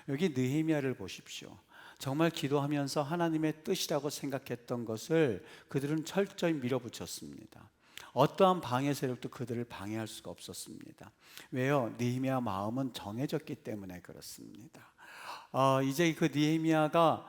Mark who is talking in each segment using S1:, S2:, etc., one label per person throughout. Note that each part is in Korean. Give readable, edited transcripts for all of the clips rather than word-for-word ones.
S1: 여기 느헤미야를 보십시오. 정말 기도하면서 하나님의 뜻이라고 생각했던 것을 그들은 철저히 밀어붙였습니다. 어떠한 방해 세력도 그들을 방해할 수가 없었습니다. 왜요? 느헤미야 마음은 정해졌기 때문에 그렇습니다. 이제 그 느헤미야가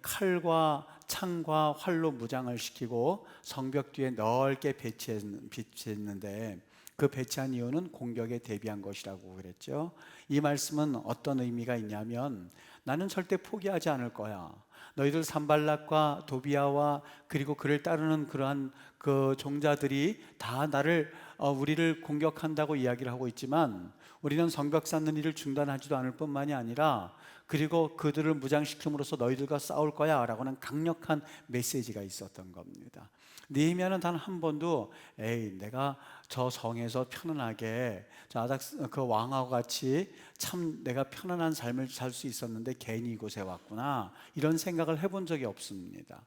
S1: 칼과 창과 활로 무장을 시키고 성벽 뒤에 넓게 배치했는데, 그 배치한 이유는 공격에 대비한 것이라고 그랬죠. 이 말씀은 어떤 의미가 있냐면, 나는 절대 포기하지 않을 거야. 너희들 산발락과 도비아와 그리고 그를 따르는 그러한 그 종자들이 다 우리를 공격한다고 이야기를 하고 있지만, 우리는 성벽 쌓는 일을 중단하지도 않을 뿐만이 아니라 그리고 그들을 무장시킴으로써 너희들과 싸울 거야 라고는 강력한 메시지가 있었던 겁니다. 느헤미야는 단 한 번도 내가 저 성에서 편안하게 그 왕하고 같이 참 내가 편안한 삶을 살 수 있었는데 괜히 이곳에 왔구나, 이런 생각을 해본 적이 없습니다.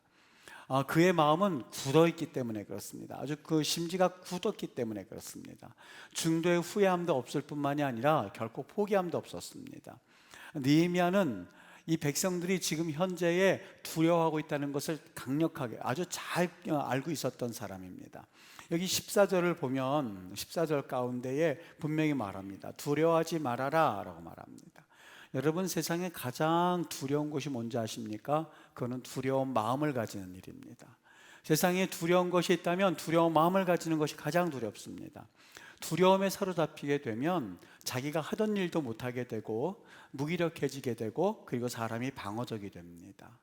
S1: 그의 마음은 굳어있기 때문에 그렇습니다. 아주 그 심지가 굳었기 때문에 그렇습니다. 중도에 후회함도 없을 뿐만이 아니라 결코 포기함도 없었습니다. 느헤미야는 이 백성들이 지금 현재에 두려워하고 있다는 것을 강력하게 아주 잘 알고 있었던 사람입니다. 여기 14절을 보면 14절 가운데에 분명히 말합니다. 두려워하지 말아라 라고 말합니다. 여러분, 세상에 가장 두려운 것이 뭔지 아십니까? 그거는 두려운 마음을 가지는 일입니다. 세상에 두려운 것이 있다면 두려운 마음을 가지는 것이 가장 두렵습니다. 두려움에 사로잡히게 되면 자기가 하던 일도 못하게 되고 무기력해지게 되고, 그리고 사람이 방어적이 됩니다.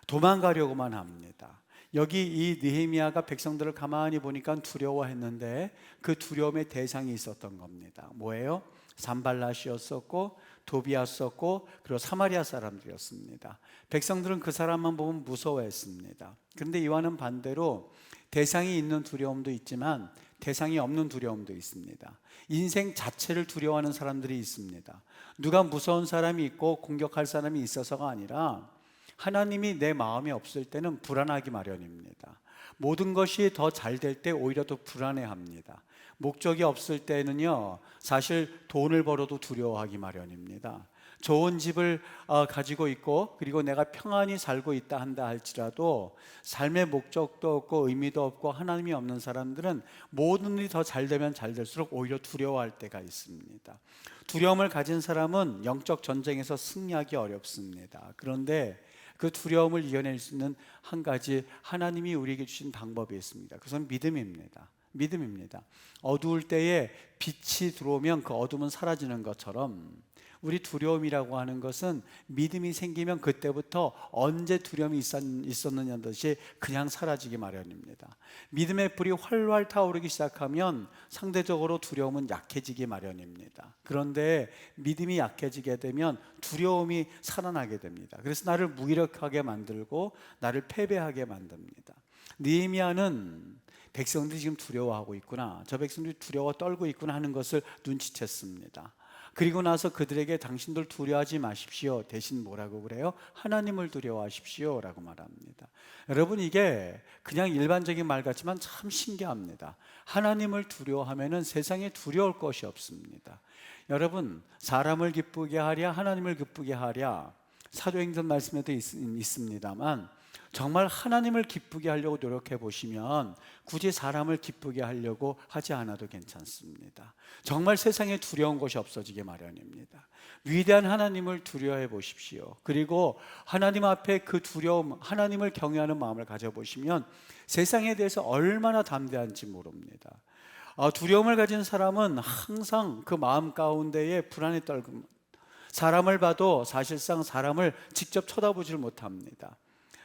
S1: 도망가려고만 합니다. 여기 이 느헤미야가 백성들을 가만히 보니까 두려워했는데 그 두려움의 대상이 있었던 겁니다. 뭐예요? 산발랏이었었고 도비아였었고 그리고 사마리아 사람들이었습니다. 백성들은 그 사람만 보면 무서워했습니다. 그런데 이와는 반대로 대상이 있는 두려움도 있지만 대상이 없는 두려움도 있습니다. 인생 자체를 두려워하는 사람들이 있습니다. 누가 무서운 사람이 있고 공격할 사람이 있어서가 아니라 하나님이 내 마음에 없을 때는 불안하기 마련입니다. 모든 것이 더 잘 될 때 오히려 더 불안해합니다. 목적이 없을 때는요, 사실 돈을 벌어도 두려워하기 마련입니다. 좋은 집을 가지고 있고 그리고 내가 평안히 살고 있다 한다 할지라도 삶의 목적도 없고 의미도 없고 하나님이 없는 사람들은 모든 일이 더 잘 되면 잘 될수록 오히려 두려워할 때가 있습니다. 두려움을 가진 사람은 영적 전쟁에서 승리하기 어렵습니다. 그런데 그 두려움을 이겨낼 수 있는 한 가지 하나님이 우리에게 주신 방법이 있습니다. 그것은 믿음입니다. 어두울 때에 빛이 들어오면 그 어둠은 사라지는 것처럼 우리 두려움이라고 하는 것은 믿음이 생기면 그때부터 언제 두려움이 있었느냐는 듯이 그냥 사라지기 마련입니다. 믿음의 불이 활활 타오르기 시작하면 상대적으로 두려움은 약해지기 마련입니다. 그런데 믿음이 약해지게 되면 두려움이 살아나게 됩니다. 그래서 나를 무기력하게 만들고 나를 패배하게 만듭니다. 느헤미야는 백성들이 지금 두려워하고 있구나, 저 백성들이 두려워 떨고 있구나 하는 것을 눈치챘습니다. 그리고 나서 그들에게 당신들 두려워하지 마십시오, 대신 뭐라고 그래요? 하나님을 두려워하십시오 라고 말합니다. 여러분, 이게 그냥 일반적인 말 같지만 참 신기합니다. 하나님을 두려워하면 세상에 두려울 것이 없습니다. 여러분, 사람을 기쁘게 하랴 하나님을 기쁘게 하랴, 사도행전 말씀에도 있습니다만 정말 하나님을 기쁘게 하려고 노력해 보시면 굳이 사람을 기쁘게 하려고 하지 않아도 괜찮습니다. 정말 세상에 두려운 것이 없어지게 마련입니다. 위대한 하나님을 두려워해 보십시오. 그리고 하나님 앞에 그 두려움, 하나님을 경외하는 마음을 가져보시면 세상에 대해서 얼마나 담대한지 모릅니다. 두려움을 가진 사람은 항상 그 마음 가운데에 불안에 떨고, 사람을 봐도 사실상 사람을 직접 쳐다보질 못합니다.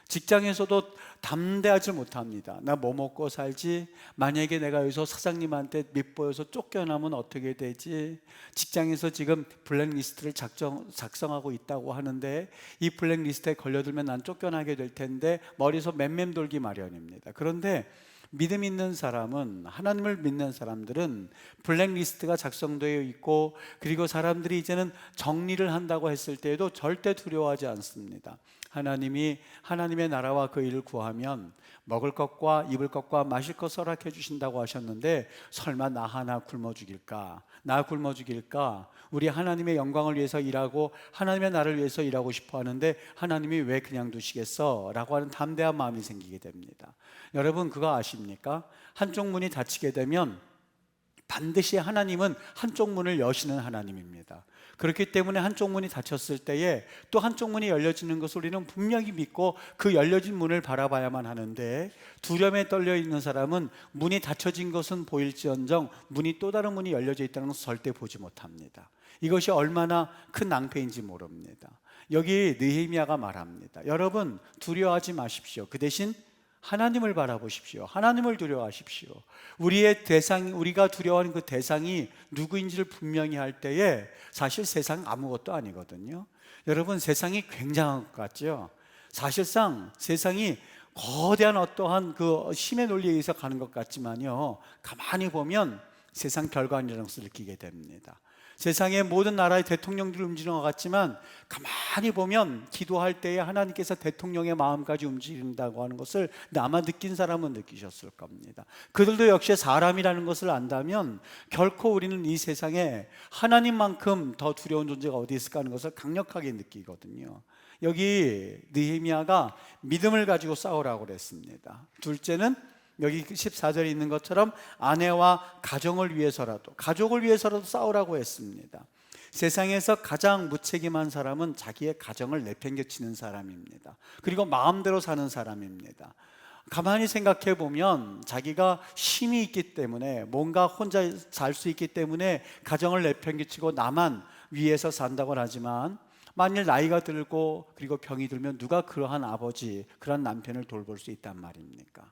S1: 직장에서도 담대하지 못합니다. 나 뭐 먹고 살지? 만약에 내가 여기서 사장님한테 밉보여서 쫓겨나면 어떻게 되지? 직장에서 지금 블랙리스트를 작성하고 있다고 하는데 이 블랙리스트에 걸려들면 난 쫓겨나게 될 텐데 머리에서 맴맴 돌기 마련입니다. 그런데 믿음 있는 사람은, 하나님을 믿는 사람들은 블랙리스트가 작성되어 있고 그리고 사람들이 이제는 정리를 한다고 했을 때에도 절대 두려워하지 않습니다. 하나님이 하나님의 나라와 그 일을 구하면 먹을 것과 입을 것과 마실 것 허락해 주신다고 하셨는데 설마 나 하나 굶어 죽일까? 나 굶어 죽일까? 우리 하나님의 영광을 위해서 일하고 하나님의 나라를 위해서 일하고 싶어 하는데 하나님이 왜 그냥 두시겠어? 라고 하는 담대한 마음이 생기게 됩니다. 여러분 그거 아십니까? 한쪽 문이 닫히게 되면 반드시 하나님은 한쪽 문을 여시는 하나님입니다. 그렇기 때문에 한쪽 문이 닫혔을 때에 또 한쪽 문이 열려지는 것을 우리는 분명히 믿고 그 열려진 문을 바라봐야만 하는데, 두려움에 떨려 있는 사람은 문이 닫혀진 것은 보일지언정 문이 또 다른 문이 열려져 있다는 것을 절대 보지 못합니다. 이것이 얼마나 큰 낭패인지 모릅니다. 여기 느헤미야가 말합니다. 여러분 두려워하지 마십시오. 그 대신 하나님을 바라보십시오. 하나님을 두려워하십시오. 우리의 대상, 우리가 두려워하는 그 대상이 누구인지를 분명히 할 때에 사실 세상 아무것도 아니거든요. 여러분 세상이 굉장한 것 같죠? 사실상 세상이 거대한 어떠한 그 힘의 논리에 의해서 가는 것 같지만요, 가만히 보면 세상 별거 아니라는 것을 느끼게 됩니다. 세상의 모든 나라의 대통령들이 움직이는 것 같지만 가만히 보면 기도할 때에 하나님께서 대통령의 마음까지 움직인다고 하는 것을 아마 느낀 사람은 느끼셨을 겁니다. 그들도 역시 사람이라는 것을 안다면 결코 우리는 이 세상에 하나님만큼 더 두려운 존재가 어디 있을까 하는 것을 강력하게 느끼거든요. 여기 느헤미야가 믿음을 가지고 싸우라고 그랬습니다. 둘째는 여기 14절에 있는 것처럼 아내와 가정을 위해서라도, 가족을 위해서라도 싸우라고 했습니다. 세상에서 가장 무책임한 사람은 자기의 가정을 내팽개치는 사람입니다. 그리고 마음대로 사는 사람입니다. 가만히 생각해 보면 자기가 힘이 있기 때문에, 뭔가 혼자 살 수 있기 때문에 가정을 내팽개치고 나만 위에서 산다고 하지만, 만일 나이가 들고 그리고 병이 들면 누가 그러한 아버지, 그러한 남편을 돌볼 수 있단 말입니까?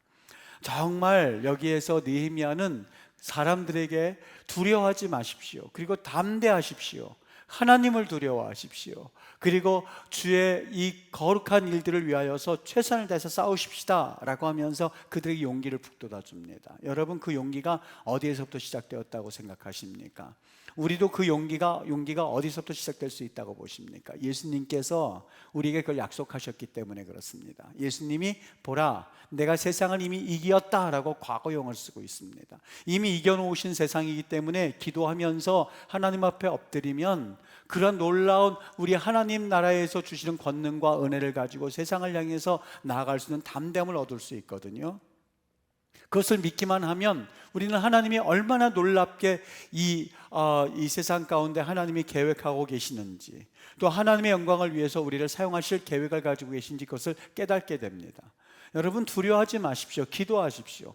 S1: 정말 여기에서 느헤미야는 사람들에게 두려워하지 마십시오. 그리고 담대하십시오. 하나님을 두려워하십시오. 그리고 주의 이 거룩한 일들을 위하여서 최선을 다해서 싸우십시다 라고 하면서 그들에게 용기를 북돋아 줍니다. 여러분 그 용기가 어디에서부터 시작되었다고 생각하십니까? 우리도 그 용기가 어디서부터 시작될 수 있다고 보십니까? 예수님께서 우리에게 그걸 약속하셨기 때문에 그렇습니다. 예수님이 보라 내가 세상을 이미 이기었다라고 과거형을 쓰고 있습니다. 이미 이겨놓으신 세상이기 때문에 기도하면서 하나님 앞에 엎드리면 그런 놀라운 우리 하나님 나라에서 주시는 권능과 은혜를 가지고 세상을 향해서 나아갈 수 있는 담대함을 얻을 수 있거든요. 그것을 믿기만 하면 우리는 하나님이 얼마나 놀랍게 이 세상 가운데 하나님이 계획하고 계시는지, 또 하나님의 영광을 위해서 우리를 사용하실 계획을 가지고 계신지 그것을 깨닫게 됩니다. 여러분 두려워하지 마십시오. 기도하십시오.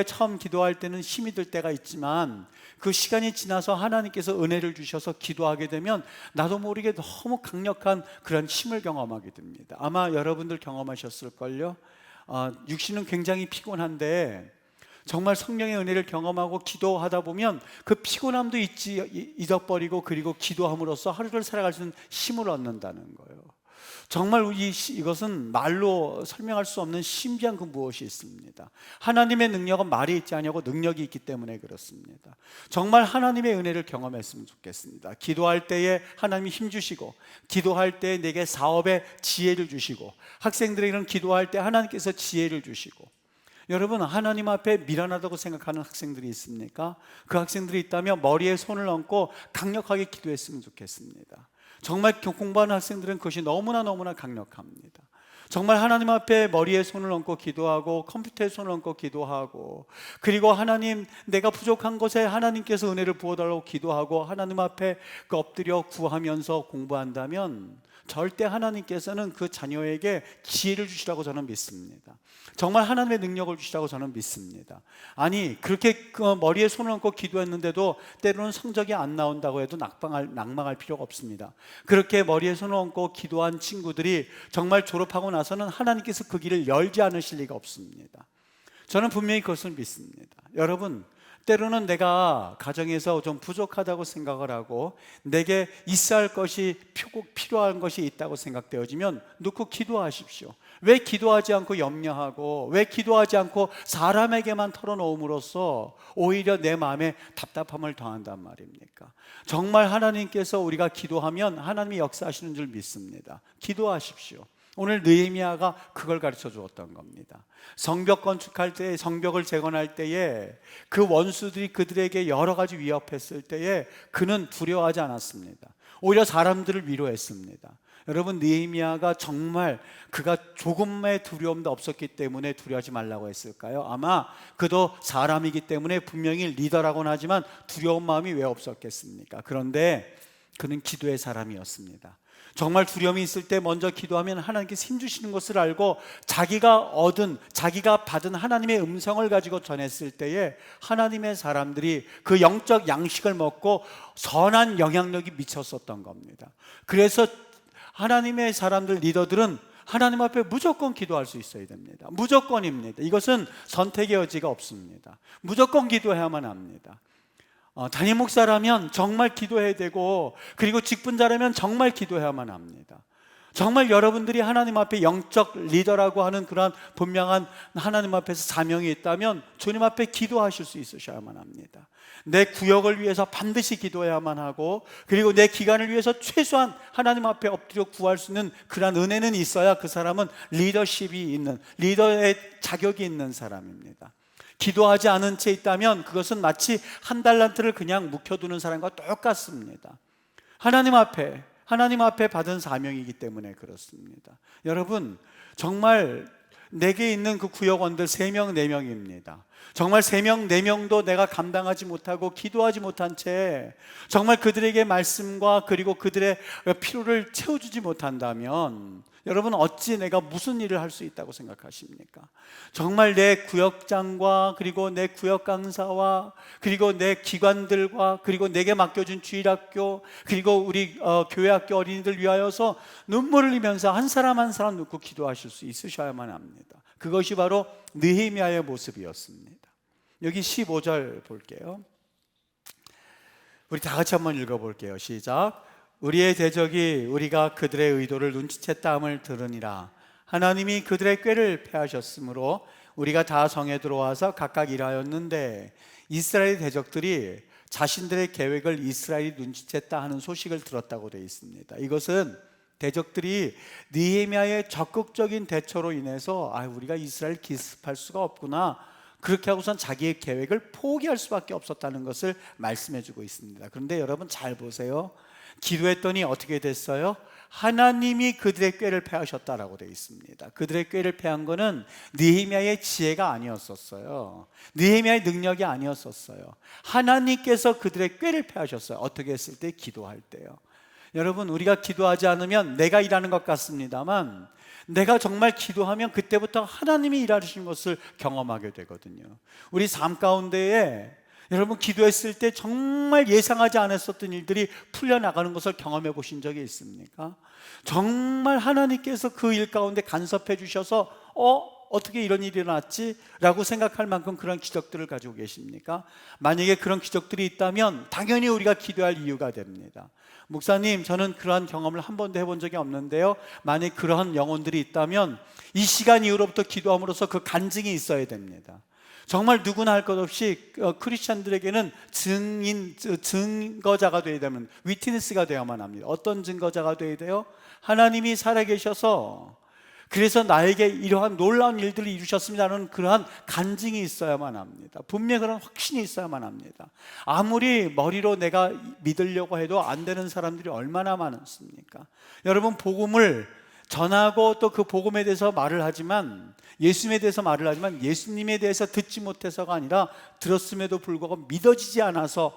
S1: 처음 기도할 때는 힘이 들 때가 있지만 그 시간이 지나서 하나님께서 은혜를 주셔서 기도하게 되면 나도 모르게 너무 강력한 그런 힘을 경험하게 됩니다. 아마 여러분들 경험하셨을걸요. 육신은 굉장히 피곤한데 정말 성령의 은혜를 경험하고 기도하다 보면 그 피곤함도 잊어버리고 그리고 기도함으로써 하루를 살아갈 수 있는 힘을 얻는다는 거예요. 정말 이것은 말로 설명할 수 없는 신비한 그 무엇이 있습니다. 하나님의 능력은 말이 있지 아니하고 능력이 있기 때문에 그렇습니다. 정말 하나님의 은혜를 경험했으면 좋겠습니다. 기도할 때에 하나님이 힘 주시고, 기도할 때에 내게 사업에 지혜를 주시고, 학생들에게는 기도할 때 하나님께서 지혜를 주시고. 여러분 하나님 앞에 미련하다고 생각하는 학생들이 있습니까? 그 학생들이 있다면 머리에 손을 얹고 강력하게 기도했으면 좋겠습니다. 정말 공부하는 학생들은 그것이 너무나 강력합니다. 정말 하나님 앞에 머리에 손을 얹고 기도하고 컴퓨터에 손을 얹고 기도하고, 그리고 하나님 내가 부족한 것에 하나님께서 은혜를 부어달라고 기도하고 하나님 앞에 엎드려 구하면서 공부한다면 절대 하나님께서는 그 자녀에게 지혜를 주시라고 저는 믿습니다. 정말 하나님의 능력을 주시라고 저는 믿습니다. 아니 그렇게 머리에 손을 얹고 기도했는데도 때로는 성적이 안 나온다고 해도 낙망할 필요가 없습니다. 그렇게 머리에 손을 얹고 기도한 친구들이 정말 졸업하고 나서는 하나님께서 그 길을 열지 않으실 리가 없습니다. 저는 분명히 그것을 믿습니다. 여러분 때로는 내가 가정에서 좀 부족하다고 생각을 하고 내게 있어야 할 것이 필요한 것이 있다고 생각되어지면 놓고 기도하십시오. 왜 기도하지 않고 염려하고, 왜 기도하지 않고 사람에게만 털어놓음으로써 오히려 내 마음에 답답함을 더한단 말입니까? 정말 하나님께서 우리가 기도하면 하나님이 역사하시는 줄 믿습니다. 기도하십시오. 오늘 느헤미야가 그걸 가르쳐 주었던 겁니다. 성벽 건축할 때, 성벽을 재건할 때에 그 원수들이 그들에게 여러 가지 위협했을 때에 그는 두려워하지 않았습니다. 오히려 사람들을 위로했습니다. 여러분, 느헤미야가 정말 그가 조금의 두려움도 없었기 때문에 두려워하지 말라고 했을까요? 아마 그도 사람이기 때문에 분명히 리더라고는 하지만 두려운 마음이 왜 없었겠습니까? 그런데 그는 기도의 사람이었습니다. 정말 두려움이 있을 때 먼저 기도하면 하나님께서 힘주시는 것을 알고 자기가 받은 하나님의 음성을 가지고 전했을 때에 하나님의 사람들이 그 영적 양식을 먹고 선한 영향력이 미쳤었던 겁니다. 그래서 하나님의 사람들, 리더들은 하나님 앞에 무조건 기도할 수 있어야 됩니다. 무조건입니다. 이것은 선택의 여지가 없습니다. 무조건 기도해야만 합니다. 담임 목사라면 정말 기도해야 되고, 그리고 직분자라면 정말 기도해야만 합니다. 정말 여러분들이 하나님 앞에 영적 리더라고 하는 그러한 분명한 하나님 앞에서 사명이 있다면 주님 앞에 기도하실 수 있으셔야만 합니다. 내 구역을 위해서 반드시 기도해야만 하고, 그리고 내 기간을 위해서 최소한 하나님 앞에 엎드려 구할 수 있는 그러한 은혜는 있어야 그 사람은 리더십이 있는, 리더의 자격이 있는 사람입니다. 기도하지 않은 채 있다면 그것은 마치 한 달란트를 그냥 묵혀두는 사람과 똑같습니다. 하나님 앞에 받은 사명이기 때문에 그렇습니다. 여러분, 정말 내게 있는 그 구역원들 3명, 4명입니다. 정말 3명, 4명도 내가 감당하지 못하고 기도하지 못한 채 정말 그들에게 말씀과 그리고 그들의 필요를 채워주지 못한다면 여러분, 어찌 내가 무슨 일을 할 수 있다고 생각하십니까? 정말 내 구역장과 그리고 내 구역 강사와 그리고 내 기관들과 그리고 내게 맡겨준 주일학교 그리고 우리 교회학교 어린이들 위하여서 눈물을 흘리면서 한 사람 한 사람 놓고 기도하실 수 있으셔야만 합니다. 그것이 바로 느헤미야의 모습이었습니다. 여기 15절 볼게요. 우리 다 같이 한번 읽어볼게요. 시작. 우리의 대적이 우리가 그들의 의도를 눈치챘다함을 들으니라. 하나님이 그들의 꾀를 패하셨으므로 우리가 다 성에 들어와서 각각 일하였는데 이스라엘 대적들이 자신들의 계획을 이스라엘이 눈치챘다 하는 소식을 들었다고 되어 있습니다. 이것은 대적들이 느헤미야의 적극적인 대처로 인해서 우리가 이스라엘 기습할 수가 없구나, 그렇게 하고선 자기의 계획을 포기할 수밖에 없었다는 것을 말씀해 주고 있습니다. 그런데 여러분 잘 보세요. 기도했더니 어떻게 됐어요? 하나님이 그들의 꾀를 패하셨다라고 되어 있습니다. 그들의 꾀를 패한 것은 느헤미야의 지혜가 아니었었어요. 느헤미야의 능력이 아니었었어요. 하나님께서 그들의 꾀를 패하셨어요. 어떻게 했을 때? 기도할 때요. 여러분, 우리가 기도하지 않으면 내가 일하는 것 같습니다만 내가 정말 기도하면 그때부터 하나님이 일하시는 것을 경험하게 되거든요. 우리 삶 가운데에 여러분 기도했을 때 정말 예상하지 않았었던 일들이 풀려나가는 것을 경험해 보신 적이 있습니까? 정말 하나님께서 그 일 가운데 간섭해 주셔서 어떻게 이런 일이 일어났지? 라고 생각할 만큼 그런 기적들을 가지고 계십니까? 만약에 그런 기적들이 있다면 당연히 우리가 기도할 이유가 됩니다. 목사님, 저는 그러한 경험을 한 번도 해본 적이 없는데요, 만약 그러한 영혼들이 있다면 이 시간 이후로부터 기도함으로써 그 간증이 있어야 됩니다. 정말 누구나 할 것 없이 크리스찬들에게는 증거자가 되어야 되면, 위트니스가 되어야만 합니다. 어떤 증거자가 되어야 돼요? 하나님이 살아계셔서 그래서 나에게 이러한 놀라운 일들을 이루셨습니다는 그러한 간증이 있어야만 합니다. 분명히 그런 확신이 있어야만 합니다. 아무리 머리로 내가 믿으려고 해도 안 되는 사람들이 얼마나 많습니까? 여러분, 복음을 전하고 또 그 복음에 대해서 말을 하지만, 예수님에 대해서 말을 하지만 예수님에 대해서 듣지 못해서가 아니라 들었음에도 불구하고 믿어지지 않아서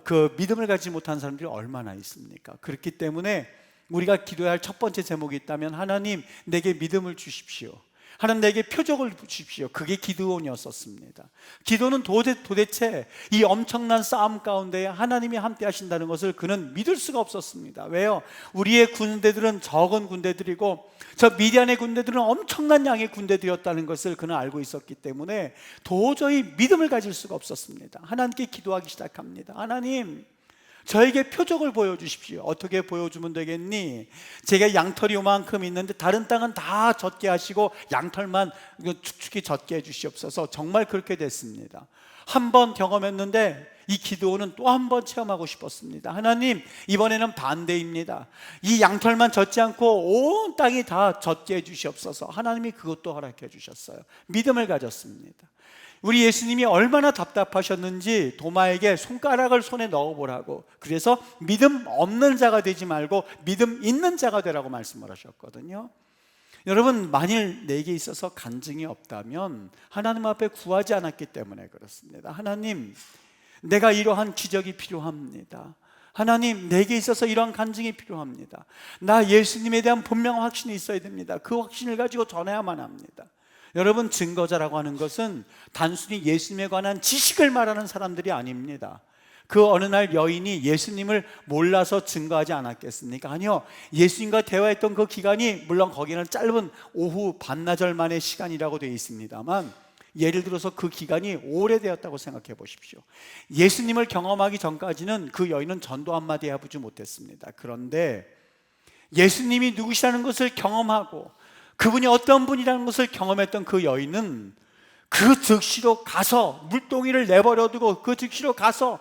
S1: 그 믿음을 갖지 못한 사람들이 얼마나 있습니까? 그렇기 때문에 우리가 기도해야 할 첫 번째 제목이 있다면, 하나님 내게 믿음을 주십시오. 하나님 내게 표적을 주십시오. 그게 기드온이었었습니다. 기도는 도대체 이 엄청난 싸움 가운데 하나님이 함께 하신다는 것을 그는 믿을 수가 없었습니다. 왜요? 우리의 군대들은 적은 군대들이고 저 미디안의 군대들은 엄청난 양의 군대들이었다는 것을 그는 알고 있었기 때문에 도저히 믿음을 가질 수가 없었습니다. 하나님께 기도하기 시작합니다. 하나님, 저에게 표적을 보여주십시오. 어떻게 보여주면 되겠니? 제가 양털이 요만큼 있는데 다른 땅은 다 젖게 하시고 양털만 축축히 젖게 해주시옵소서. 정말 그렇게 됐습니다. 한 번 경험했는데 이 기드온은 또 한 번 체험하고 싶었습니다. 하나님, 이번에는 반대입니다. 이 양털만 젖지 않고 온 땅이 다 젖게 해주시옵소서. 하나님이 그것도 허락해 주셨어요. 믿음을 가졌습니다. 우리 예수님이 얼마나 답답하셨는지 도마에게 손가락을 손에 넣어보라고, 그래서 믿음 없는 자가 되지 말고 믿음 있는 자가 되라고 말씀을 하셨거든요. 여러분, 만일 내게 있어서 간증이 없다면 하나님 앞에 구하지 않았기 때문에 그렇습니다. 하나님, 내가 이러한 기적이 필요합니다. 하나님, 내게 있어서 이러한 간증이 필요합니다. 나 예수님에 대한 분명한 확신이 있어야 됩니다. 그 확신을 가지고 전해야만 합니다. 여러분, 증거자라고 하는 것은 단순히 예수님에 관한 지식을 말하는 사람들이 아닙니다. 그 어느 날 여인이 예수님을 몰라서 증거하지 않았겠습니까? 아니요, 예수님과 대화했던 그 기간이, 물론 거기는 짧은 오후 반나절 만의 시간이라고 되어 있습니다만, 예를 들어서 그 기간이 오래되었다고 생각해 보십시오. 예수님을 경험하기 전까지는 그 여인은 전도 한마디 해보지 못했습니다. 그런데 예수님이 누구시라는 것을 경험하고 그분이 어떤 분이라는 것을 경험했던 그 여인은 그 즉시로 가서 물동이를 내버려두고 그 즉시로 가서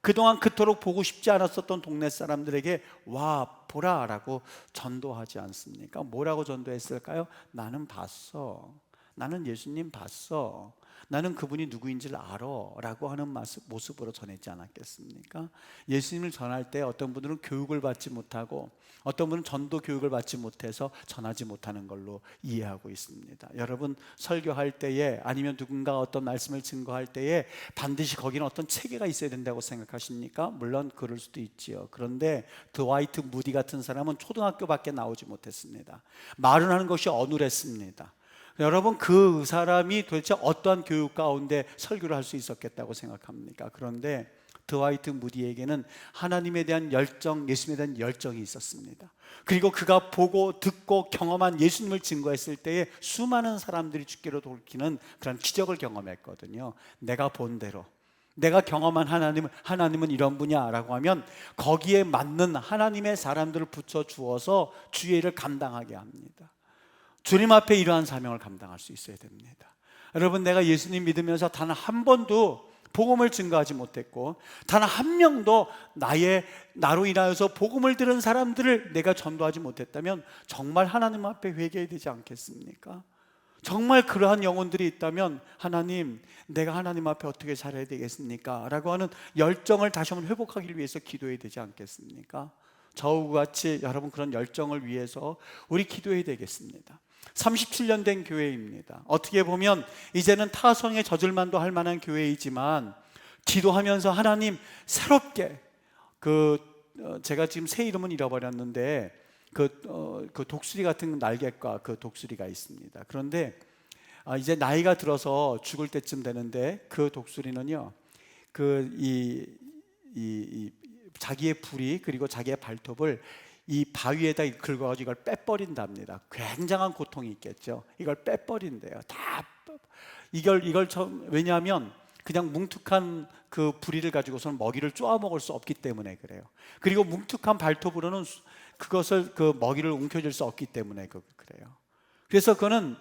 S1: 그동안 그토록 보고 싶지 않았었던 동네 사람들에게 와 보라 라고 전도하지 않습니까? 뭐라고 전도했을까요? 나는 봤어. 나는 예수님 봤어. 나는 그분이 누구인지를 알아 라고 하는 모습으로 전했지 않았겠습니까? 예수님을 전할 때 어떤 분들은 교육을 받지 못하고 어떤 분은 전도 교육을 받지 못해서 전하지 못하는 걸로 이해하고 있습니다. 여러분, 설교할 때에 아니면 누군가 어떤 말씀을 증거할 때에 반드시 거기는 어떤 체계가 있어야 된다고 생각하십니까? 물론 그럴 수도 있지요. 그런데 드와이트 무디 같은 사람은 초등학교밖에 나오지 못했습니다. 말은 하는 것이 어눌했습니다. 여러분, 그 사람이 도대체 어떠한 교육 가운데 설교를 할 수 있었겠다고 생각합니까? 그런데 드와이트 무디에게는 하나님에 대한 열정, 예수님에 대한 열정이 있었습니다. 그리고 그가 보고 듣고 경험한 예수님을 증거했을 때에 수많은 사람들이 주께로 돌이키는 그런 기적을 경험했거든요. 내가 본 대로, 내가 경험한 하나님은 이런 분이야 라고 하면 거기에 맞는 하나님의 사람들을 붙여주어서 주의 일을 감당하게 합니다. 주님 앞에 이러한 사명을 감당할 수 있어야 됩니다. 여러분, 내가 예수님 믿으면서 단 한 번도 복음을 증거하지 못했고 단 한 명도 나로 인하여서 복음을 들은 사람들을 내가 전도하지 못했다면 정말 하나님 앞에 회개해야 되지 않겠습니까? 정말 그러한 영혼들이 있다면 하나님, 내가 하나님 앞에 어떻게 살아야 되겠습니까? 라고 하는 열정을 다시 한번 회복하기 위해서 기도해야 되지 않겠습니까? 저와 같이 여러분, 그런 열정을 위해서 우리 기도해야 되겠습니다. 37년 된 교회입니다. 어떻게 보면 이제는 타성에 젖을 만도 할 만한 교회이지만 기도하면서 하나님 새롭게 제가 지금 새 이름은 잃어버렸는데 그 독수리 같은 날갯과 그 독수리가 있습니다. 그런데 이제 나이가 들어서 죽을 때쯤 되는데 그 독수리는요, 자기의 부리 그리고 자기의 발톱을 이 바위에다 긁어가지고 이걸 빼버린답니다. 굉장한 고통이 있겠죠. 이걸 빼버린대요. 왜냐하면 그냥 뭉툭한 그 부리를 가지고서는 먹이를 쪼아 먹을 수 없기 때문에 그래요. 그리고 뭉툭한 발톱으로는 그것을 먹이를 움켜쥘 수 없기 때문에 그래요. 그래서 그는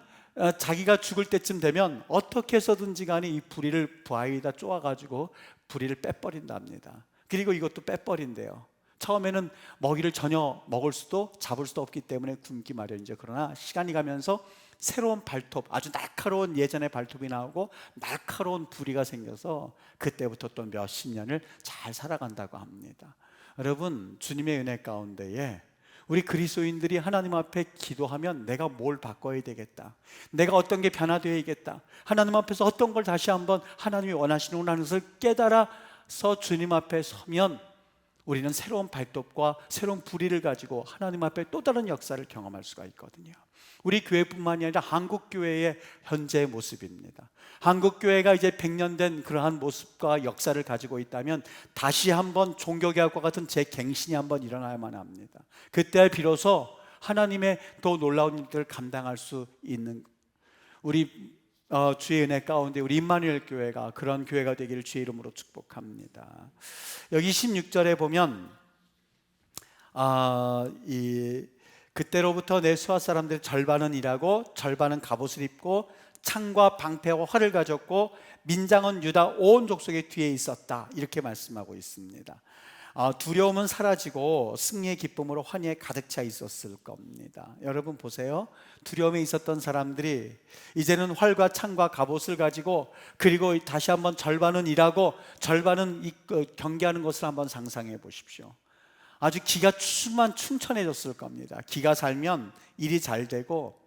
S1: 자기가 죽을 때쯤 되면 어떻게 해서든지 간에 이 부리를 바위에다 쪼아가지고 부리를 빼버린답니다. 그리고 이것도 빼버린대요. 처음에는 먹이를 전혀 먹을 수도 잡을 수도 없기 때문에 굶기 마련이죠. 그러나 시간이 가면서 새로운 발톱, 아주 날카로운 예전의 발톱이 나오고 날카로운 부리가 생겨서 그때부터 또 몇십 년을 잘 살아간다고 합니다. 여러분, 주님의 은혜 가운데에 우리 그리스도인들이 하나님 앞에 기도하면 내가 뭘 바꿔야 되겠다, 내가 어떤 게 변화되어야겠다, 하나님 앞에서 어떤 걸 다시 한번 하나님이 원하시는구나 하는 것을 깨달아서 주님 앞에 서면 우리는 새로운 발톱과 새로운 부리를 가지고 하나님 앞에 또 다른 역사를 경험할 수가 있거든요. 우리 교회뿐만이 아니라 한국교회의 현재의 모습입니다. 한국교회가 이제 100년 된 그러한 모습과 역사를 가지고 있다면 다시 한번 종교개혁과 같은 재갱신이 한번 일어나야만 합니다. 그때 비로소 하나님의 더 놀라운 일들을 감당할 수 있는 우리 주의 은혜 가운데 우리 임마누엘 교회가 그런 교회가 되기를 주의 이름으로 축복합니다. 여기 16절에 보면 그때로부터 내 수하 사람들 절반은 일하고 절반은 갑옷을 입고 창과 방패와 활을 가졌고 민장은 유다 온 족속의 뒤에 있었다, 이렇게 말씀하고 있습니다. 두려움은 사라지고 승리의 기쁨으로 환희에 가득 차 있었을 겁니다. 여러분 보세요. 두려움에 있었던 사람들이 이제는 활과 창과 갑옷을 가지고, 그리고 다시 한번 절반은 일하고 절반은 경계하는 것을 한번 상상해 보십시오. 아주 기가 충천해졌을 겁니다. 기가 살면 일이 잘 되고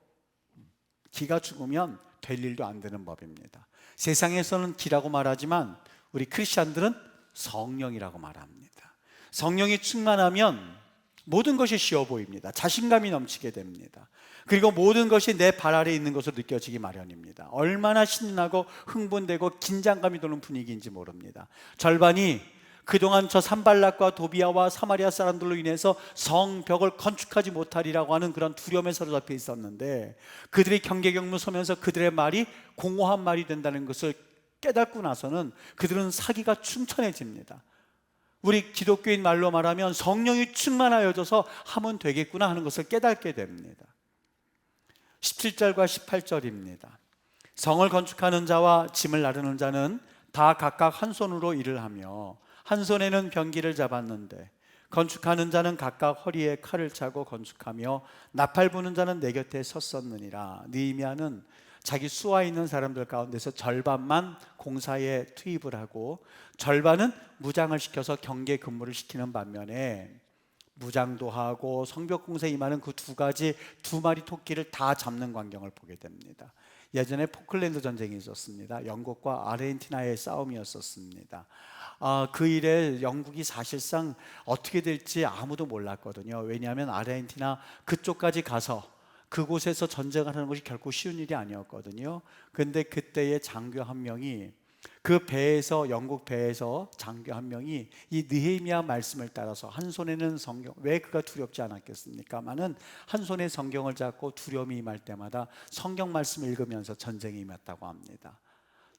S1: 기가 죽으면 될 일도 안 되는 법입니다. 세상에서는 기라고 말하지만 우리 크리스찬들은 성령이라고 말합니다. 성령이 충만하면 모든 것이 쉬워 보입니다. 자신감이 넘치게 됩니다. 그리고 모든 것이 내 발 아래에 있는 것으로 느껴지기 마련입니다. 얼마나 신나고 흥분되고 긴장감이 도는 분위기인지 모릅니다. 절반이 그동안 저 산발락과 도비아와 사마리아 사람들로 인해서 성벽을 건축하지 못하리라고 하는 그런 두려움에 사로잡혀 있었는데, 그들이 경계경무 서면서 그들의 말이 공허한 말이 된다는 것을 깨닫고 나서는 그들은 사기가 충천해집니다. 우리 기독교인 말로 말하면 성령이 충만하여져서 하면 되겠구나 하는 것을 깨닫게 됩니다. 17절과 18절입니다. 성을 건축하는 자와 짐을 나르는 자는 다 각각 한 손으로 일을 하며 한 손에는 병기를 잡았는데, 건축하는 자는 각각 허리에 칼을 차고 건축하며 나팔 부는 자는 내 곁에 섰었느니라. 느헤미야는 자기 수하 있는 사람들 가운데서 절반만 공사에 투입을 하고 절반은 무장을 시켜서 경계 근무를 시키는 반면에, 무장도 하고 성벽 공사에 임하는 그 두 마리 토끼를 다 잡는 광경을 보게 됩니다. 예전에 포클랜드 전쟁이 있었습니다. 영국과 아르헨티나의 싸움이었었습니다. 그 일에 영국이 사실상 어떻게 될지 아무도 몰랐거든요. 왜냐하면 아르헨티나 그쪽까지 가서 그곳에서 전쟁을 하는 것이 결코 쉬운 일이 아니었거든요. 그런데 그때의 장교 한 명이, 그 배에서, 영국 배에서 장교 한 명이 이 느헤미야 말씀을 따라서 한 손에는 성경, 왜 그가 두렵지 않았겠습니까마는 한 손에 성경을 잡고 두려움이 임할 때마다 성경 말씀을 읽으면서 전쟁에 임했다고 합니다.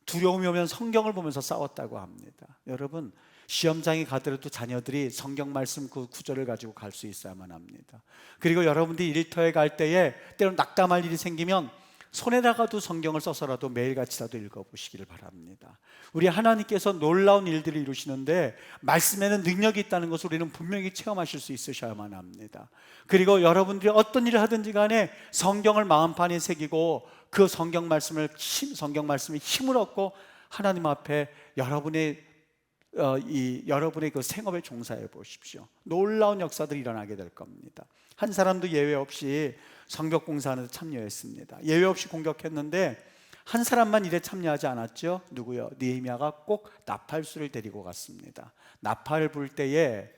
S1: 두려움이 오면 성경을 보면서 싸웠다고 합니다. 여러분, 시험장에 가더라도 자녀들이 성경 말씀 그 구절을 가지고 갈 수 있어야만 합니다. 그리고 여러분들이 일터에 갈 때에 때론 낙담할 일이 생기면 손에다가도 성경을 써서라도 매일같이라도 읽어보시기를 바랍니다. 우리 하나님께서 놀라운 일들을 이루시는데 말씀에는 능력이 있다는 것을 우리는 분명히 체험하실 수 있으셔야만 합니다. 그리고 여러분들이 어떤 일을 하든지 간에 성경을 마음판에 새기고 그 성경 말씀에 힘을 얻고 하나님 앞에 여러분의 그 생업에 종사해 보십시오. 놀라운 역사들이 일어나게 될 겁니다. 한 사람도 예외 없이 성벽 공사하는 데 참여했습니다. 예외 없이 공격했는데 한 사람만 일에 참여하지 않았죠. 누구요? 느헤미야가 꼭 나팔수를 데리고 갔습니다. 나팔을 불 때에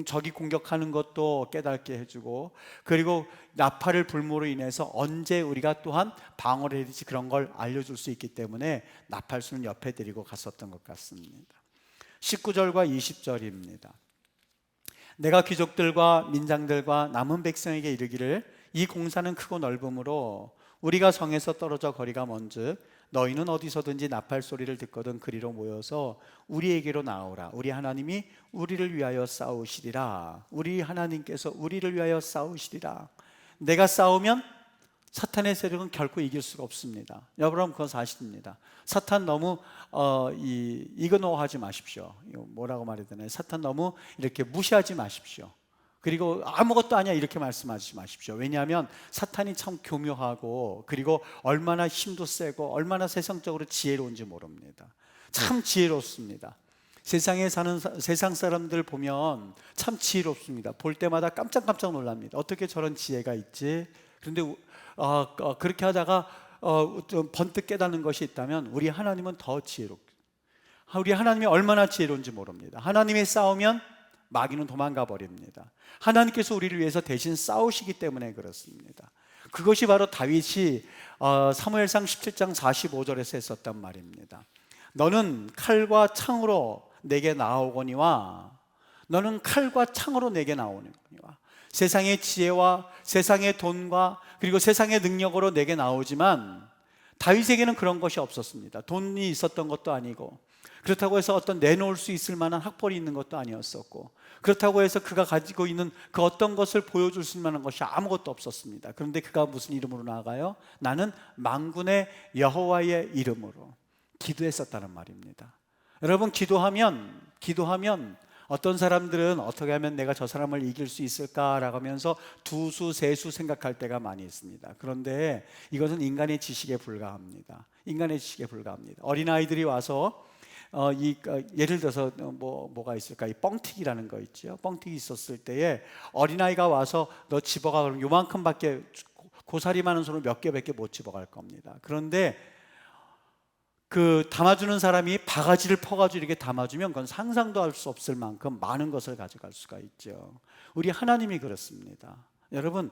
S1: 적이 공격하는 것도 깨닫게 해주고, 그리고 나팔을 불므로 인해서 언제 우리가 또한 방어를 해야 될지 그런 걸 알려줄 수 있기 때문에 나팔수는 옆에 데리고 갔었던 것 같습니다. 19절과 20절입니다. 내가 귀족들과 민장들과 남은 백성에게 이르기를 이 공사는 크고 넓음으로 우리가 성에서 떨어져 거리가 먼즉 너희는 어디서든지 나팔 소리를 듣거든 그리로 모여서 우리에게로 나오라. 우리 하나님이 우리를 위하여 싸우시리라. 우리 하나님께서 우리를 위하여 싸우시리라. 내가 싸우면 사탄의 세력은 결코 이길 수가 없습니다. 여러분, 그건 사실입니다. 사탄 너무 이그노하지 마십시오. 뭐라고 말해야 되나요? 사탄 너무 이렇게 무시하지 마십시오. 그리고 아무것도 아니야 이렇게 말씀하지 마십시오. 왜냐하면 사탄이 참 교묘하고, 그리고 얼마나 힘도 세고 얼마나 세상적으로 지혜로운지 모릅니다. 참 지혜롭습니다. 세상에 사는 세상 사람들 보면 참 지혜롭습니다. 볼 때마다 깜짝깜짝 놀랍니다. 어떻게 저런 지혜가 있지? 그런데 그렇게 하다가 좀 번뜩 깨닫는 것이 있다면 우리 하나님은 더 지혜롭고, 우리 하나님이 얼마나 지혜로운지 모릅니다. 하나님이 싸우면 마귀는 도망가 버립니다. 하나님께서 우리를 위해서 대신 싸우시기 때문에 그렇습니다. 그것이 바로 다윗이 사무엘상 17장 45절에서 했었단 말입니다. 너는 칼과 창으로 내게 나오거니와, 너는 칼과 창으로 내게 나오거니와, 세상의 지혜와 세상의 돈과 그리고 세상의 능력으로 내게 나오지만 다윗에게는 그런 것이 없었습니다. 돈이 있었던 것도 아니고 그렇다고 해서 어떤 내놓을 수 있을 만한 학벌이 있는 것도 아니었었고, 그렇다고 해서 그가 가지고 있는 그 어떤 것을 보여줄 수 있는 만한 것이 아무것도 없었습니다. 그런데 그가 무슨 이름으로 나아가요? 나는 만군의 여호와의 이름으로 기도했었다는 말입니다. 여러분, 기도하면 어떤 사람들은 어떻게 하면 내가 저 사람을 이길 수 있을까라고 하면서 두수 세수 생각할 때가 많이 있습니다. 그런데 이것은 인간의 지식에 불과합니다. 인간의 지식에 불과합니다. 어린아이들이 와서 예를 들어서 뭐가 있을까? 이 뻥튀기라는 거 있죠. 뻥튀기 있었을 때에 어린아이가 와서 너 집어가, 그러면 요만큼밖에, 고사리 많은 손으로 몇 개밖에 못 집어갈 겁니다. 그런데 그 담아주는 사람이 바가지를 퍼가지고 이렇게 담아주면 그건 상상도 할 수 없을 만큼 많은 것을 가져갈 수가 있죠. 우리 하나님이 그렇습니다. 여러분,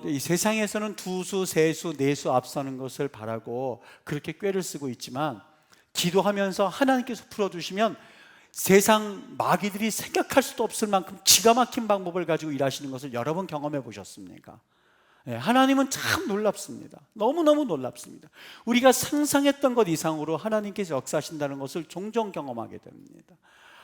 S1: 이 세상에서는 두수, 세수, 네수 앞서는 것을 바라고 그렇게 꾀를 쓰고 있지만, 기도하면서 하나님께서 풀어주시면 세상 마귀들이 생각할 수도 없을 만큼 기가 막힌 방법을 가지고 일하시는 것을 여러 번 경험해 보셨습니까? 네, 하나님은 참 놀랍습니다. 너무너무 놀랍습니다. 우리가 상상했던 것 이상으로 하나님께서 역사하신다는 것을 종종 경험하게 됩니다.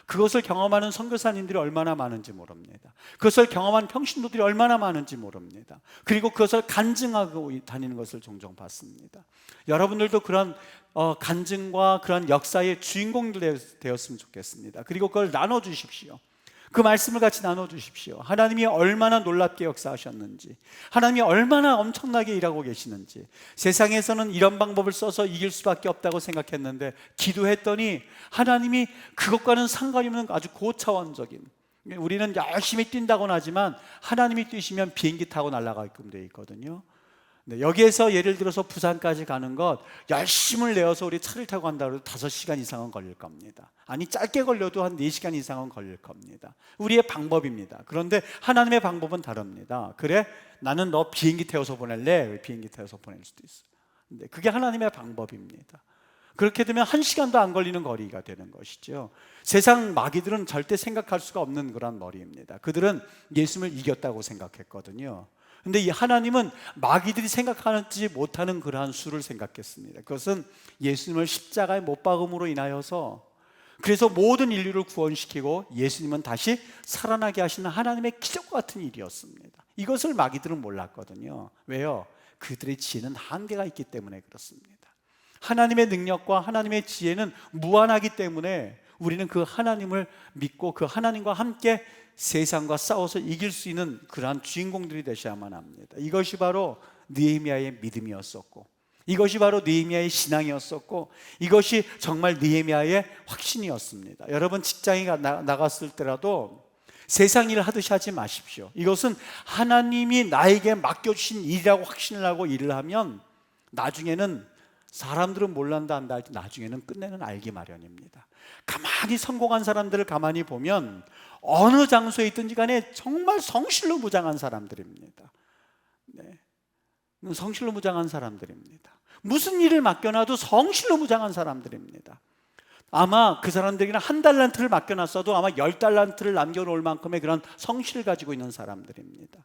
S1: 그것을 경험하는 선교사님들이 얼마나 많은지 모릅니다. 그것을 경험한 평신도들이 얼마나 많은지 모릅니다. 그리고 그것을 간증하고 다니는 것을 종종 봤습니다. 여러분들도 그런 간증과 그런 역사의 주인공들 되었으면 좋겠습니다. 그리고 그걸 나눠주십시오. 그 말씀을 같이 나눠주십시오. 하나님이 얼마나 놀랍게 역사하셨는지, 하나님이 얼마나 엄청나게 일하고 계시는지. 세상에서는 이런 방법을 써서 이길 수밖에 없다고 생각했는데, 기도했더니 하나님이 그것과는 상관이 없는 아주 고차원적인, 우리는 열심히 뛴다고는 하지만 하나님이 뛰시면 비행기 타고 날아가게끔 되어 있거든요. 네, 여기에서 예를 들어서 부산까지 가는 것 열심을 내어서 우리 차를 타고 간다 그래도 5시간 이상은 걸릴 겁니다. 아니, 짧게 걸려도 한 4시간 이상은 걸릴 겁니다. 우리의 방법입니다. 그런데 하나님의 방법은 다릅니다. 그래, 나는 너 비행기 태워서 보낼래? 비행기 태워서 보낼 수도 있어요. 근데 그게 하나님의 방법입니다. 그렇게 되면 1시간도 안 걸리는 거리가 되는 것이죠. 세상 마귀들은 절대 생각할 수가 없는 그런 머리입니다. 그들은 예수님을 이겼다고 생각했거든요. 근데 이 하나님은 마귀들이 생각하지 못하는 그러한 수를 생각했습니다. 그것은 예수님을 십자가에 못 박음으로 인하여서, 그래서 모든 인류를 구원시키고 예수님은 다시 살아나게 하시는 하나님의 기적 같은 일이었습니다. 이것을 마귀들은 몰랐거든요. 왜요? 그들의 지혜는 한계가 있기 때문에 그렇습니다. 하나님의 능력과 하나님의 지혜는 무한하기 때문에 우리는 그 하나님을 믿고 그 하나님과 함께 세상과 싸워서 이길 수 있는 그러한 주인공들이 되셔야만 합니다. 이것이 바로 느헤미야의 믿음이었었고, 이것이 바로 느헤미야의 신앙이었었고, 이것이 정말 느헤미야의 확신이었습니다. 여러분, 직장에 나갔을 때라도 세상 일을 하듯이 하지 마십시오. 이것은 하나님이 나에게 맡겨주신 일이라고 확신을 하고 일을 하면 나중에는, 사람들은 몰란다 한다 할지 나중에는 끝내는 알기 마련입니다. 가만히 성공한 사람들을 가만히 보면 어느 장소에 있든지 간에 정말 성실로 무장한 사람들입니다. 네. 성실로 무장한 사람들입니다. 무슨 일을 맡겨놔도 성실로 무장한 사람들입니다. 아마 그 사람들에게는 1달란트를 맡겨놨어도 아마 10달란트를 남겨놓을 만큼의 그런 성실을 가지고 있는 사람들입니다.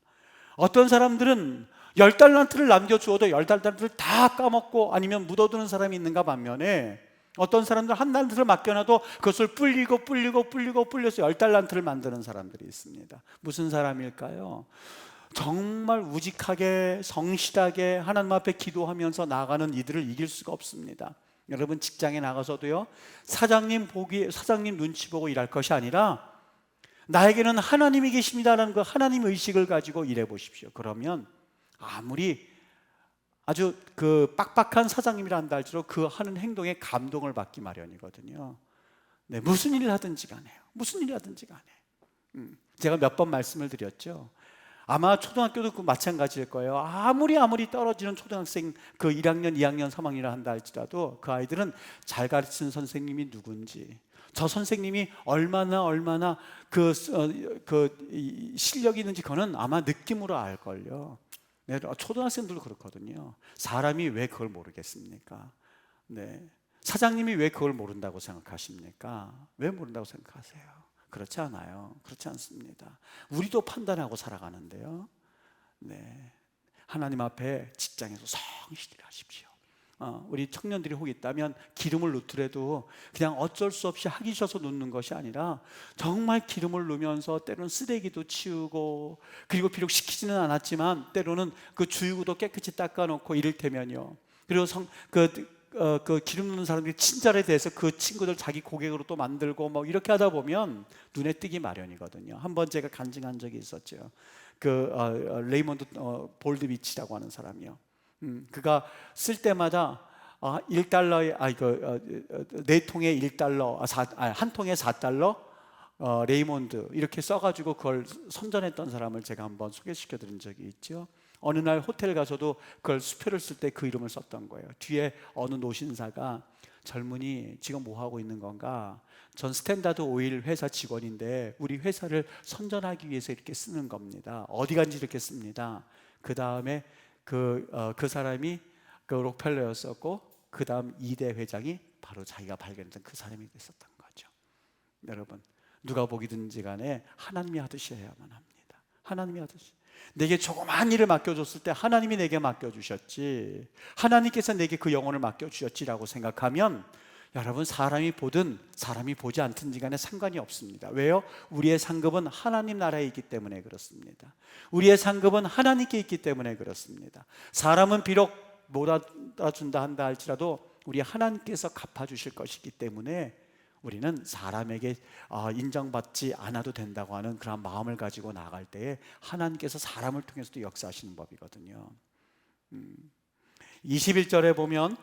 S1: 어떤 사람들은 10달란트를 남겨주어도 10달란트를 다 까먹고 아니면 묻어두는 사람이 있는가 반면에, 어떤 사람들은 1달란트를 맡겨놔도 그것을 불려서 10달란트를 만드는 사람들이 있습니다. 무슨 사람일까요? 정말 우직하게 성실하게 하나님 앞에 기도하면서 나아가는 이들을 이길 수가 없습니다. 여러분, 직장에 나가서도요, 사장님 눈치 보고 일할 것이 아니라 나에게는 하나님이 계십니다라는 그 하나님 의식을 가지고 일해 보십시오. 그러면 아무리 아주 그 빡빡한 사장님이라 한다 할지라도 그 하는 행동에 감동을 받기 마련이거든요. 네, 무슨 일을 하든지 간에요. 무슨 일을 하든지 간에. 제가 몇 번 말씀을 드렸죠. 아마 초등학교도 마찬가지일 거예요. 아무리 떨어지는 초등학생 그 1학년, 2학년, 3학년이라 한다 할지라도 그 아이들은 잘 가르치는 선생님이 누군지, 저 선생님이 얼마나 그 실력이 있는지 그거는 아마 느낌으로 알걸요. 네, 초등학생들도 그렇거든요. 사람이 왜 그걸 모르겠습니까? 네, 사장님이 왜 그걸 모른다고 생각하십니까? 왜 모른다고 생각하세요? 그렇지 않아요. 그렇지 않습니다. 우리도 판단하고 살아가는데요. 네, 하나님 앞에 직장에서 성실히 하십시오. 우리 청년들이 혹 있다면 기름을 넣더라도 그냥 어쩔 수 없이 하기 싫어서 넣는 것이 아니라 정말 기름을 넣으면서 때로는 쓰레기도 치우고, 그리고 비록 시키지는 않았지만 때로는 그 주유구도 깨끗이 닦아놓고 이를테면요. 그리고 그 기름 넣는 사람들이 친절에 대해서 그 친구들 자기 고객으로 또 만들고 뭐 이렇게 하다 보면 눈에 띄기 마련이거든요. 한번 제가 간증한 적이 있었죠. 레이먼드 볼드비치라고 하는 사람이요. 그가 쓸 때마다 1달러에 네 통에 1달러, 한 통에 4달러 레이몬드 이렇게 써가지고 그걸 선전했던 사람을 제가 한번 소개시켜 드린 적이 있죠. 어느 날 호텔 가서도 그걸 수표를 쓸 때 그 이름을 썼던 거예요. 뒤에 어느 노신사가 젊은이 지금 뭐 하고 있는 건가? 전 스탠다드 오일 회사 직원인데 우리 회사를 선전하기 위해서 이렇게 쓰는 겁니다. 어디 간지 이렇게 씁니다. 그 다음에 그 사람이 그 록펠러였었고, 그 다음 2대 회장이 바로 자기가 발견했던 그 사람이 됐었던 거죠. 여러분, 누가 보기든지 간에 하나님이 하듯이 해야만 합니다. 하나님이 하듯이. 내게 조그만 일을 맡겨줬을 때 하나님이 내게 맡겨주셨지, 하나님께서 내게 그 영혼을 맡겨주셨지라고 생각하면 여러분, 사람이 보든 사람이 보지 않든지 간에 상관이 없습니다. 왜요? 우리의 상급은 하나님 나라에 있기 때문에 그렇습니다. 우리의 상급은 하나님께 있기 때문에 그렇습니다. 사람은 비록 못 알아준다 한다 할지라도 우리 하나님께서 갚아주실 것이기 때문에 우리는 사람에게 인정받지 않아도 된다고 하는 그런 마음을 가지고 나아갈 때에 하나님께서 사람을 통해서도 역사하시는 법이거든요. 21절에 보면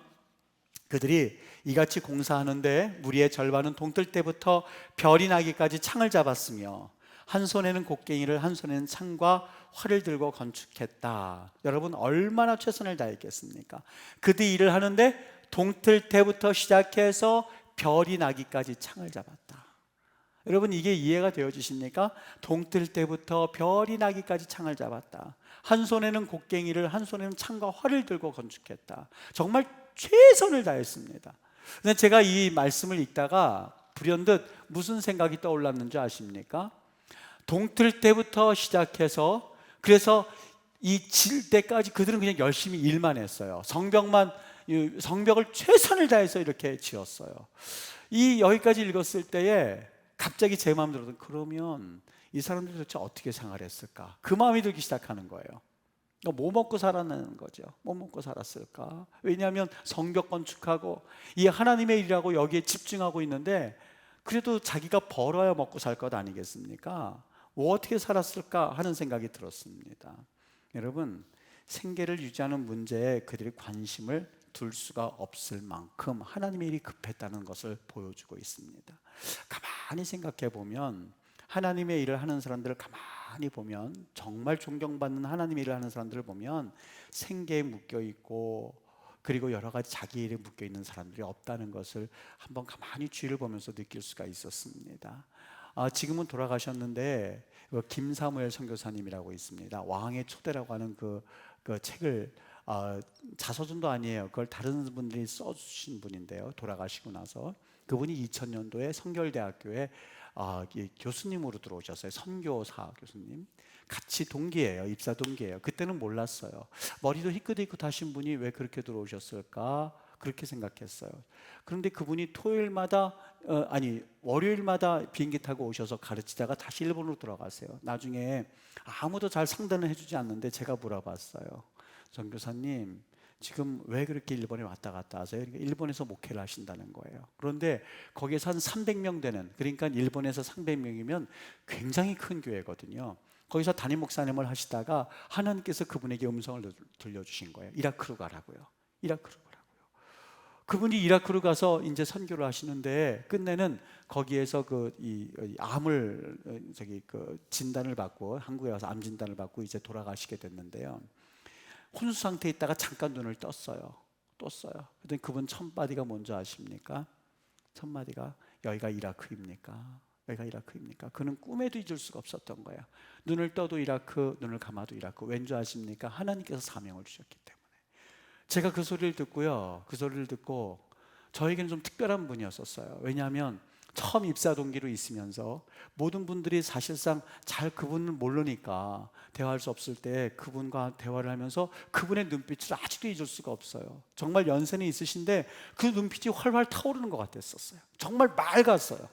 S1: 그들이 이같이 공사하는데 무리의 절반은 동뜰 때부터 별이 나기까지 창을 잡았으며 한 손에는 곡괭이를 한 손에는 창과 활을 들고 건축했다. 여러분, 얼마나 최선을 다했겠습니까? 그들이 일을 하는데 동틀 때부터 시작해서 별이 나기까지 창을 잡았다. 여러분, 이게 이해가 되어지십니까? 동틀 때부터 별이 나기까지 창을 잡았다. 한 손에는 곡괭이를, 한 손에는 창과 활을 들고 건축했다. 정말 최선을 다했습니다. 근데 제가 이 말씀을 읽다가 불현듯 무슨 생각이 떠올랐는지 아십니까? 동틀 때부터 시작해서, 그래서 이 질 때까지 그들은 그냥 열심히 일만 했어요. 성벽을 최선을 다해서 이렇게 지었어요. 여기까지 읽었을 때에 갑자기 제 마음 들어서, 그러면 이 사람들이 도대체 어떻게 생활했을까? 그 마음이 들기 시작하는 거예요. 뭐 먹고 살았는 거죠. 뭐 먹고 살았을까? 왜냐하면 성벽 건축하고 이 하나님의 일이라고 여기에 집중하고 있는데, 그래도 자기가 벌어야 먹고 살 것 아니겠습니까? 뭐 어떻게 살았을까 하는 생각이 들었습니다. 여러분, 생계를 유지하는 문제에 그들이 관심을 둘 수가 없을 만큼 하나님의 일이 급했다는 것을 보여주고 있습니다. 가만히 생각해 보면 하나님의 일을 하는 사람들을 가만히 보면, 정말 존경받는 하나님의 일을 하는 사람들을 보면 생계에 묶여 있고 그리고 여러 가지 자기 일에 묶여 있는 사람들이 없다는 것을 한번 가만히 주위를 보면서 느낄 수가 있었습니다. 지금은 돌아가셨는데 김사무엘 선교사님이라고 있습니다. 왕의 초대라고 하는 그 책을, 자서전도 아니에요. 그걸 다른 분들이 써주신 분인데요. 돌아가시고 나서 그분이 2000년도에 성결대학교에 교수님으로 들어오셨어요. 선교사 교수님. 같이 동기예요. 입사 동기예요. 그때는 몰랐어요. 머리도 희끗희끗하신 분이 왜 그렇게 들어오셨을까? 그렇게 생각했어요. 그런데 그분이 월요일마다 비행기 타고 오셔서 가르치다가 다시 일본으로 돌아가세요. 나중에 아무도 잘 상담을 해주지 않는데 제가 물어봤어요. 전교사님, 지금 왜 그렇게 일본에 왔다 갔다 하세요? 그러니까 일본에서 목회를 하신다는 거예요. 그런데 거기에서 한 300명 되는, 그러니까 일본에서 300명이면 굉장히 큰 교회거든요. 거기서 담임 목사님을 하시다가 하나님께서 그분에게 음성을 들려주신 거예요. 이라크로 가라고요. 이라크로 가라고요. 그분이 이라크로 가서 이제 선교를 하시는데, 끝내는 거기에서 암을 진단을 받고, 한국에 와서 암 진단을 받고 이제 돌아가시게 됐는데요. 혼수 상태에 있다가 잠깐 눈을 떴어요. 그랬더니 그분 첫마디가 뭔지 아십니까? 첫마디가, 여기가 이라크입니까? 여기가 이라크입니까? 그는 꿈에도 잊을 수가 없었던 거예요. 눈을 떠도 이라크, 눈을 감아도 이라크. 왠지 아십니까? 하나님께서 사명을 주셨기 때문에. 제가 그 소리를 듣고 저에게는 좀 특별한 분이었었어요. 왜냐하면 처음 입사 동기로 있으면서 모든 분들이 사실상 잘 그분을 모르니까 대화할 수 없을 때 그분과 대화를 하면서 그분의 눈빛을 아직도 잊을 수가 없어요. 정말 연세는 있으신데 그 눈빛이 활활 타오르는 것 같았었어요. 정말 맑았어요.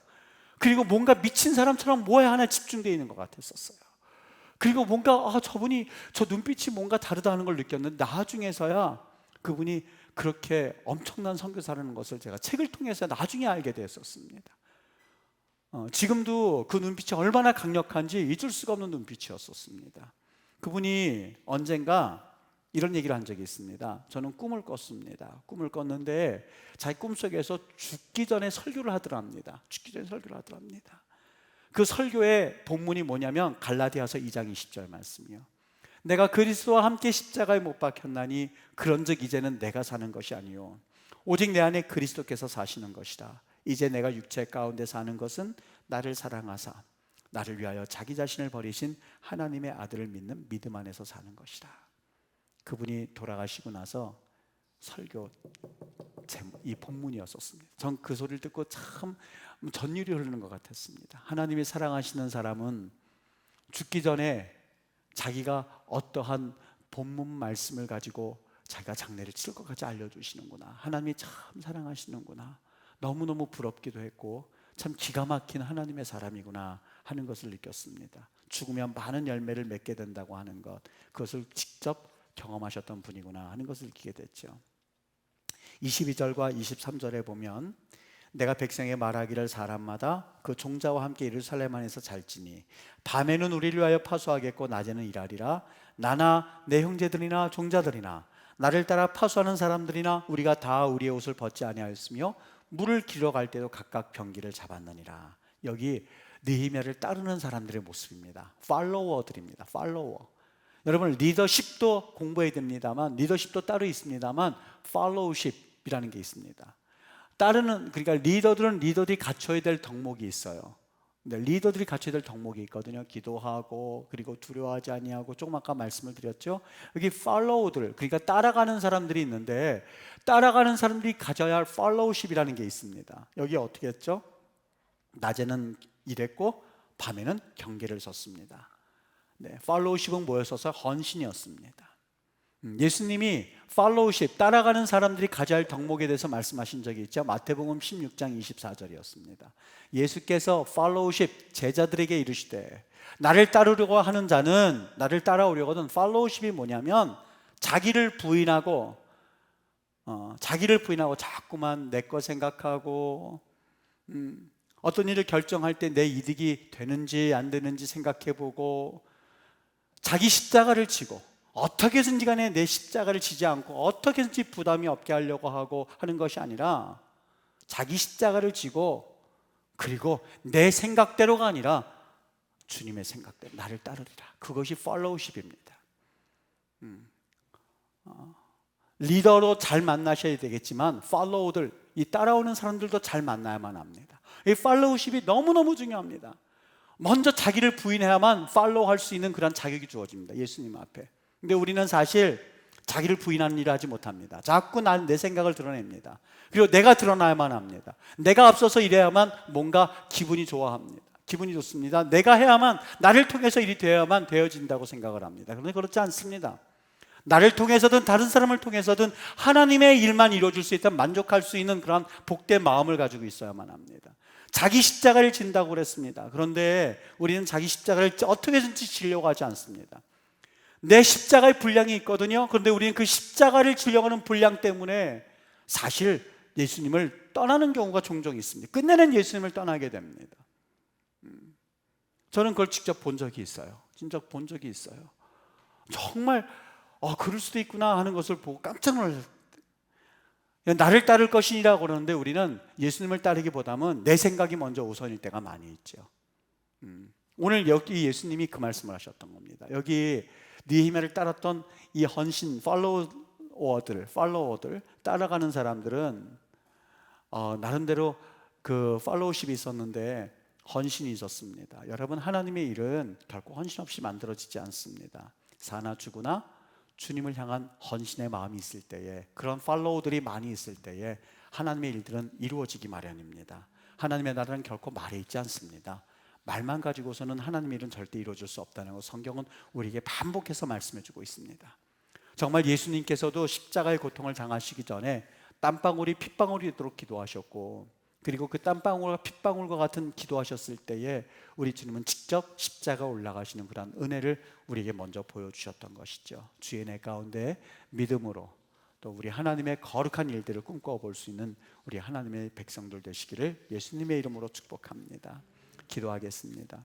S1: 그리고 뭔가 미친 사람처럼 뭐에 하나 집중되어 있는 것 같았었어요. 그리고 뭔가 저분이 저 눈빛이 뭔가 다르다는 걸 느꼈는데 나중에서야 그분이 그렇게 엄청난 선교사라는 것을 제가 책을 통해서 나중에 알게 되었었습니다. 지금도 그 눈빛이 얼마나 강력한지 잊을 수가 없는 눈빛이었었습니다. 그분이 언젠가 이런 얘기를 한 적이 있습니다. 저는 꿈을 꿨습니다. 꿈을 꿨는데 자기 꿈속에서 죽기 전에 설교를 하더랍니다. 죽기 전에 설교를 하더랍니다. 그 설교의 본문이 뭐냐면 갈라디아서 2장 20절 말씀이요. 내가 그리스도와 함께 십자가에 못 박혔나니 그런즉 이제는 내가 사는 것이 아니요 오직 내 안에 그리스도께서 사시는 것이다. 이제 내가 육체 가운데 사는 것은 나를 사랑하사 나를 위하여 자기 자신을 버리신 하나님의 아들을 믿는 믿음 안에서 사는 것이다. 그분이 돌아가시고 나서 설교 이 본문이었었습니다. 전 그 소리를 듣고 참 전율이 흐르는 것 같았습니다. 하나님이 사랑하시는 사람은 죽기 전에 자기가 어떠한 본문 말씀을 가지고 자기가 장례를 치를 것까지 알려주시는구나. 하나님이 참 사랑하시는구나. 너무너무 부럽기도 했고 참 기가 막힌 하나님의 사람이구나 하는 것을 느꼈습니다. 죽으면 많은 열매를 맺게 된다고 하는 것, 그것을 직접 경험하셨던 분이구나 하는 것을 느끼게 됐죠. 22절과 23절에 보면 내가 백성에게 말하기를 사람마다 그 종자와 함께 예루살렘 안에서 잘지니 밤에는 우리를 위하여 파수하겠고 낮에는 일하리라. 나나 내 형제들이나 종자들이나 나를 따라 파수하는 사람들이나 우리가 다 우리의 옷을 벗지 아니하였으며 물을 길러 갈 때도 각각 병기를 잡았느니라. 여기 느헤미야를 따르는 사람들의 모습입니다. 팔로워들입니다. 팔로워. 여러분 리더십도 공부해야 됩니다만 리더십도 따로 있습니다만 팔로우십이라는 게 있습니다. 따르는, 그러니까 리더들이 갖춰야 될 덕목이 있어요. 네, 리더들이 갖춰야 될 덕목이 있거든요. 기도하고 그리고 두려워하지 아니하고 조금 아까 말씀을 드렸죠. 여기 팔로우들, 그러니까 따라가는 사람들이 있는데 따라가는 사람들이 가져야 할 팔로우십이라는 게 있습니다. 여기 어떻게 했죠? 낮에는 일했고 밤에는 경계를 섰습니다. 네, 팔로우십은 뭐였어서 헌신이었습니다. 예수님이 팔로우십, 따라가는 사람들이 가져야 할 덕목에 대해서 말씀하신 적이 있죠. 마태복음 16장 24절이었습니다. 예수께서 팔로우십, 제자들에게 이르시되 나를 따르려고 하는 자는, 나를 따라오려고 하는 팔로우십이 뭐냐면 자기를 부인하고 자꾸만 내 거 생각하고 어떤 일을 결정할 때 내 이득이 되는지 안 되는지 생각해보고 자기 십자가를 지고 어떻게든지 간에 내 십자가를 지지 않고 어떻게든지 부담이 없게 하려고 하고 하는 것이 아니라 자기 십자가를 지고 그리고 내 생각대로가 아니라 주님의 생각대로 나를 따르리라. 그것이 팔로우십입니다. 리더로 잘 만나셔야 되겠지만 팔로우들, 이 따라오는 사람들도 잘 만나야만 합니다. 이 팔로우십이 너무너무 중요합니다. 먼저 자기를 부인해야만 팔로우할 수 있는 그런 자격이 주어집니다. 예수님 앞에. 근데 우리는 사실 자기를 부인하는 일을 하지 못합니다. 자꾸 내 생각을 드러냅니다. 그리고 내가 드러나야만 합니다. 내가 앞서서 일해야만 뭔가 기분이 좋아합니다. 기분이 좋습니다. 내가 해야만, 나를 통해서 일이 되어야만 되어진다고 생각을 합니다. 그런데 그렇지 않습니다. 나를 통해서든 다른 사람을 통해서든 하나님의 일만 이루어질 수 있다면 만족할 수 있는 그런 복된 마음을 가지고 있어야만 합니다. 자기 십자가를 진다고 그랬습니다. 그런데 우리는 자기 십자가를 어떻게든지 지려고 하지 않습니다. 내 십자가의 분량이 있거든요. 그런데 우리는 그 십자가를 지려고 하는 분량 때문에 사실 예수님을 떠나는 경우가 종종 있습니다. 끝내는 예수님을 떠나게 됩니다. 저는 그걸 직접 본 적이 있어요. 진짜 본 적이 있어요. 정말 그럴 수도 있구나 하는 것을 보고 깜짝 놀랐어요. 나를 따를 것이라고 그러는데 우리는 예수님을 따르기보다는 내 생각이 먼저 우선일 때가 많이 있죠. 오늘 여기 예수님이 그 말씀을 하셨던 겁니다. 여기 느헤미야를 따랐던 이 헌신 팔로워들 따라가는 사람들은 나름대로 그 팔로우십이 있었는데 헌신이 있었습니다. 여러분, 하나님의 일은 결코 헌신 없이 만들어지지 않습니다. 사나 죽으나 주님을 향한 헌신의 마음이 있을 때에, 그런 팔로우들이 많이 있을 때에 하나님의 일들은 이루어지기 마련입니다. 하나님의 나라는 결코 말에 있지 않습니다. 말만 가지고서는 하나님의 일은 절대 이루어질 수 없다는 것, 성경은 우리에게 반복해서 말씀해 주고 있습니다. 정말 예수님께서도 십자가의 고통을 당하시기 전에 땀방울이 핏방울이 되도록 기도하셨고, 그리고 그 땀방울과 핏방울과 같은 기도하셨을 때에 우리 주님은 직접 십자가 올라가시는 그런 은혜를 우리에게 먼저 보여주셨던 것이죠. 주의 내 가운데 믿음으로 또 우리 하나님의 거룩한 일들을 꿈꿔볼 수 있는 우리 하나님의 백성들 되시기를 예수님의 이름으로 축복합니다. 기도하겠습니다.